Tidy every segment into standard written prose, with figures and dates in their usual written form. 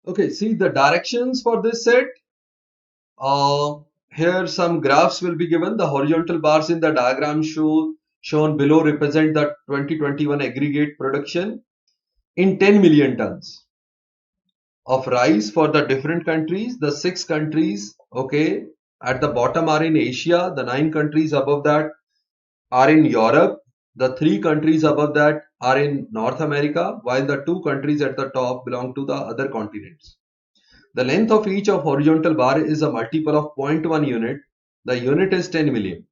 Okay, see the directions for this set. Here some graphs will be given. The horizontal bars in the diagram shown below represent the 2021 aggregate production in 10 million tons of rice for the different countries. The 6 countries, okay, at the bottom are in Asia. The 9 countries above that are in Europe. The 3 countries above that are in North America, while the 2 countries at the top belong to the other continents. The length of each of horizontal bar is a multiple of 0.1 unit. The unit is 10 million.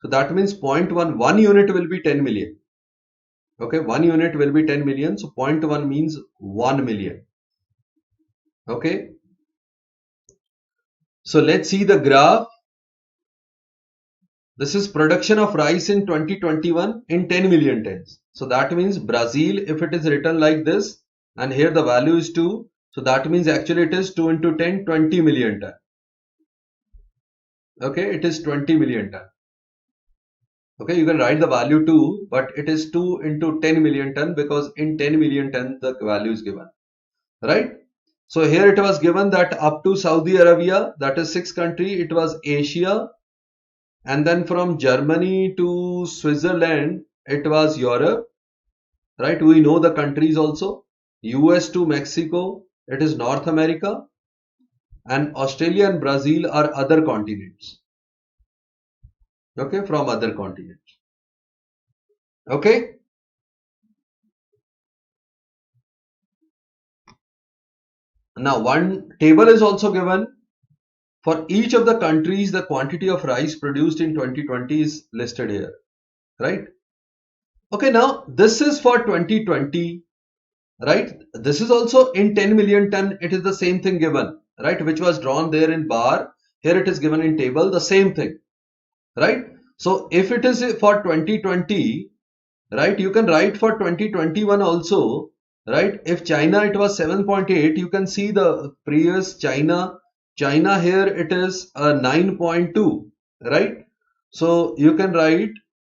So that means 0.1, 1 unit will be 10 million. Okay, 1 unit will be 10 million. So 0.1 means 1 million. Okay. So let's see the graph. This is production of rice in 2021 in 10 million tons. So that means Brazil, if it is written like this, and here the value is 2. So that means actually it is 2 into 10, 20 million ton. Okay, it is 20 million ton. Okay, you can write the value 2, but it is 2 into 10 million ton because in 10 million ton the value is given. Right? So here it was given that up to Saudi Arabia, that is 6 country, it was Asia. And then from Germany to Switzerland, it was Europe. Right? We know the countries also. US to Mexico, it is North America. And Australia and Brazil are other continents. Okay, from other continents. Okay. Now one table is also given. For each of the countries, the quantity of rice produced in 2020 is listed here. Right? Okay, now this is for 2020. Right? This is also in 10 million ton. It is the same thing given. Right? Which was drawn there in bar. Here it is given in table. The same thing. Right? So if it is for 2020, right, you can write for 2021 also, right? If China it was 7.8, you can see the previous China here it is 9.2, right? So you can write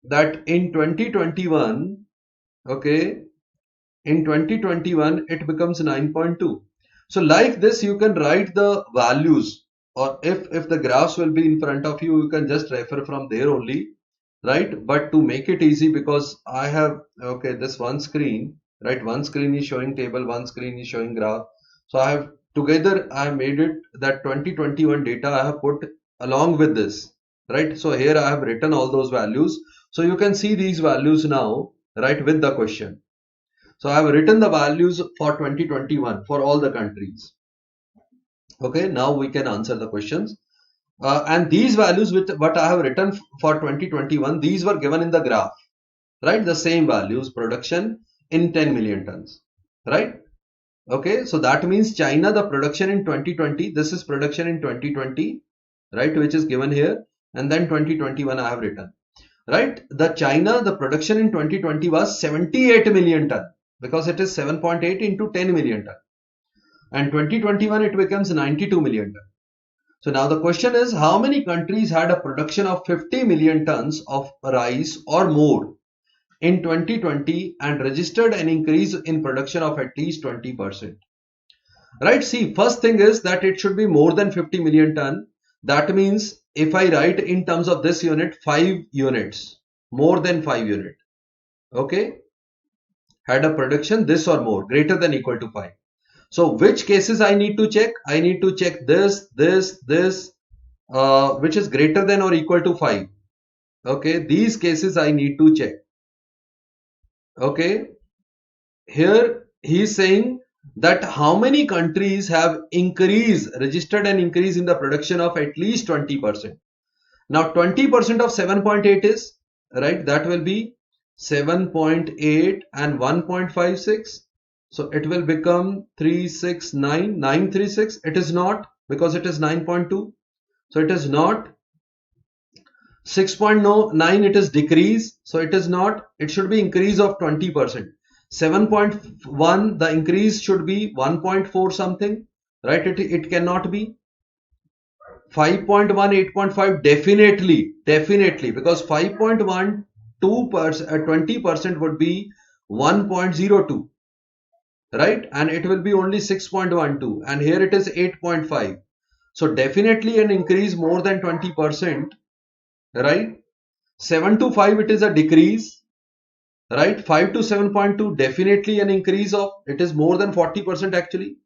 that in 2021, okay, in 2021 it becomes 9.2. So like this you can write the values, or if the graphs will be in front of you, you can just refer from there only, right? But to make it easy, because I have, okay, this one screen, right? One screen is showing table, one screen is showing graph. So I have I have made it that 2021 data I have put along with this, right? So here I have written all those values. So you can see these values now, right, with the question. So I have written the values for 2021 for all the countries. Okay, now we can answer the questions. And these values with what I have written for 2021, these were given in the graph, right? The same values, production in 10 million tons, right? Okay, so that means China, the production in 2020, this is production in 2020, right? Which is given here. And then 2021 I have written, right? The China, the production in 2020 was 78 million ton because it is 7.8 into 10 million ton. And 2021 it becomes 92 million ton. So now the question is, how many countries had a production of 50 million tons of rice or more in 2020 and registered an increase in production of at least 20%? Right? See, first thing is that it should be more than 50 million ton. That means if I write in terms of this unit, 5 units, more than 5 unit, okay, had a production this or more, greater than equal to 5. So which cases I need to check? I need to check this, which is greater than or equal to 5. Okay, these cases I need to check. Okay, here he is saying that how many countries have registered an increase in the production of at least 20%. Now 20% of 7.8 is, right, that will be 7.8 and 1.56. So it will become 936. It is not, because it is 9.2. So it is not. 6.9, it is decrease. So it is not. It should be increase of 20%. 7.1, the increase should be 1.4 something, right? It cannot be. 5.1, 8.5, definitely, because 5.1, 2%, 20% would be 1.02. right? And it will be only 6.12, and here it is 8.5. So definitely an increase more than 20%, right? 7 to 5 it is a decrease, right? 5 to 7.2 definitely an increase of, it is more than 40% actually.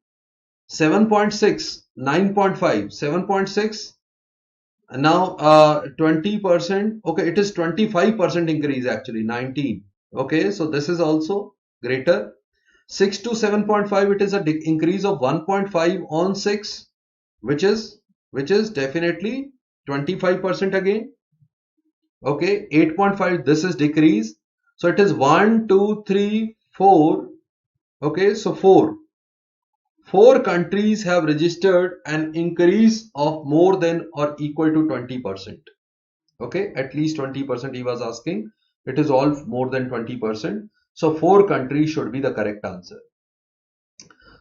7.6, 9.5, 7.6, now 20%, okay, it is 25% increase actually, 19. Okay, so this is also greater. 6 to 7.5, it is a increase of 1.5 on 6, which is definitely 25% again. Okay, 8.5, this is decrease. So it is 1, 2, 3, 4. Okay, so 4 countries have registered an increase of more than or equal to 20%. Okay, at least 20% he was asking. It is all more than 20%. So 4 countries should be the correct answer.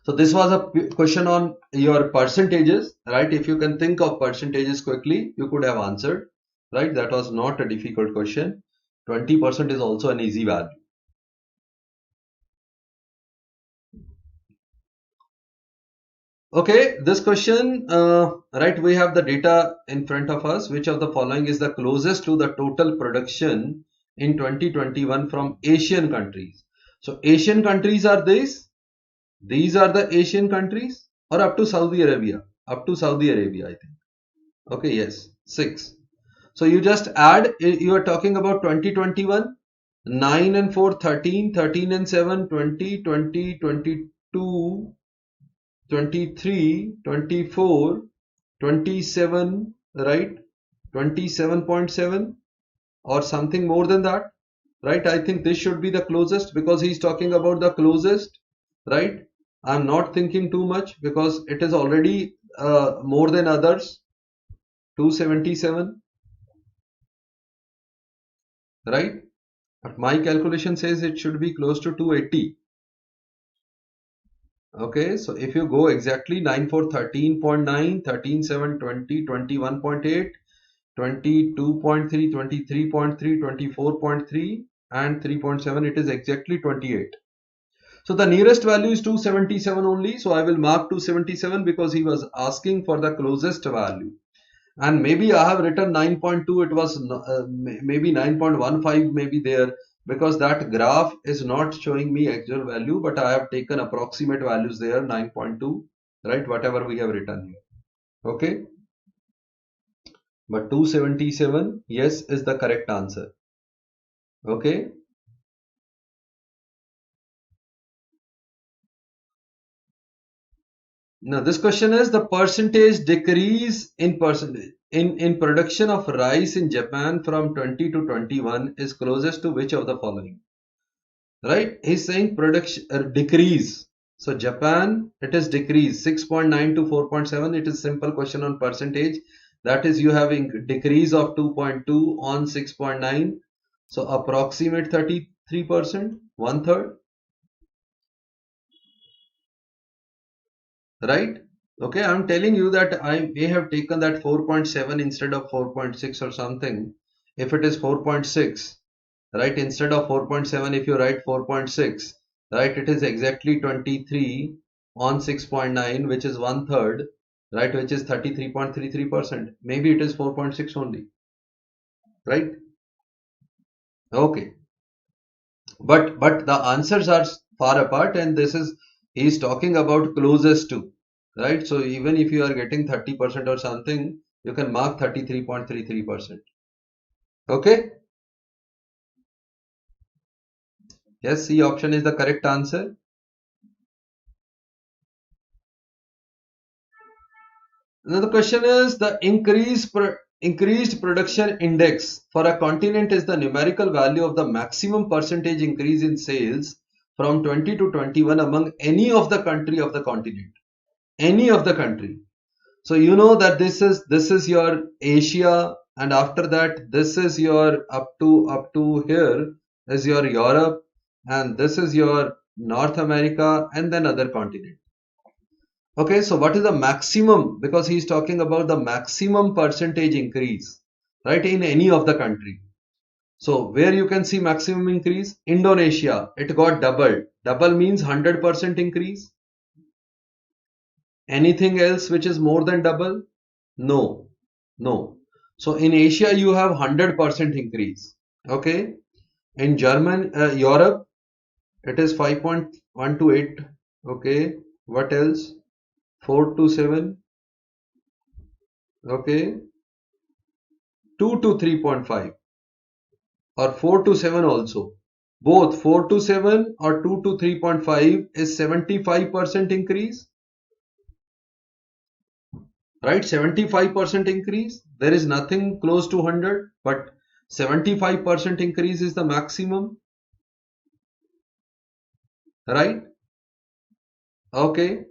So this was a question on your percentages, right? If you can think of percentages quickly, you could have answered, right? That was not a difficult question. 20% is also an easy value. Okay, this question, right, we have the data in front of us. Which of the following is the closest to the total production in 2021 from Asian countries? So Asian countries are these are the Asian countries, or up to Saudi Arabia? Up to Saudi Arabia, I think. Okay, yes, 6. So you just add, you are talking about 2021, 9 and 4, 13, 13 and 7, 20, 20, 22, 23, 24, 27, right? 27.7 or something more than that, right? I think this should be the closest because he's talking about the closest, right? I'm not thinking too much because it is already more than others. 277, right? But my calculation says it should be close to 280. Okay, so if you go exactly 9 4 13.9, 13 7 20, 21.8, 22.3, 23.3, 24.3 and 3.7, it is exactly 28. So the nearest value is 277 only. So I will mark 277 because he was asking for the closest value. And maybe I have written 9.2, it was maybe 9.15 maybe there, because that graph is not showing me actual value, but I have taken approximate values there, 9.2, right, whatever we have written here. Okay, but 277, yes, is the correct answer. Okay, now this question is the percentage decrease in production of rice in Japan from 20 to 21 is closest to which of the following? Right, he's saying production decrease. So Japan, it is decrease 6.9 to 4.7. It is simple question on percentage. That is, you having decrease of 2.2 on 6.9. So approximate 33%, 1/3. Right? Okay, I'm telling you that I may have taken that 4.7 instead of 4.6 or something. If it is 4.6, right, instead of 4.7, if you write 4.6, right, it is exactly 23 on 6.9, which is 1/3, right, which is 33.33%. Maybe it is 4.6 only, right? Okay, but the answers are far apart, and this is, he's talking about closest to, right? So even if you are getting 30% or something, you can mark 33.33%. Okay, yes, C option is the correct answer. Now the question is, the increased production index for a continent is the numerical value of the maximum percentage increase in sales from 20 to 21 among any of the country of the continent. Any of the country. So you know that this is your Asia, and after that this is your up to here is your Europe, and this is your North America, and then other continent. Okay, so what is the maximum? Because he is talking about the maximum percentage increase, right, in any of the country. So where you can see maximum increase? Indonesia, it got doubled. Double means 100% increase. Anything else which is more than double? No, no. So in Asia you have 100% increase. Okay. In Europe, it is 5.128. Okay. What else? 4 to 7. Okay. 2 to 3.5 or 4 to 7 also. Both 4 to 7 or 2 to 3.5 is 75% increase. Right? 75% increase. There is nothing close to 100, but 75% increase is the maximum. Right? Okay.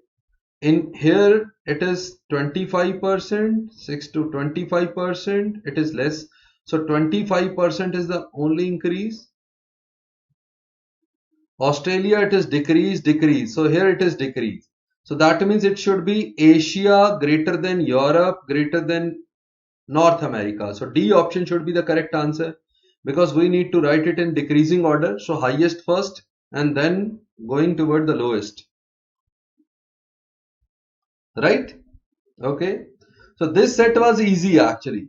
In here it is 25%, 6 to 25%, it is less. So 25% is the only increase. Australia, it is decrease. So here it is decrease. So that means it should be Asia greater than Europe greater than North America. So D option should be the correct answer, because we need to write it in decreasing order. So highest first and then going toward the lowest. Right? Okay. So this set was easy actually.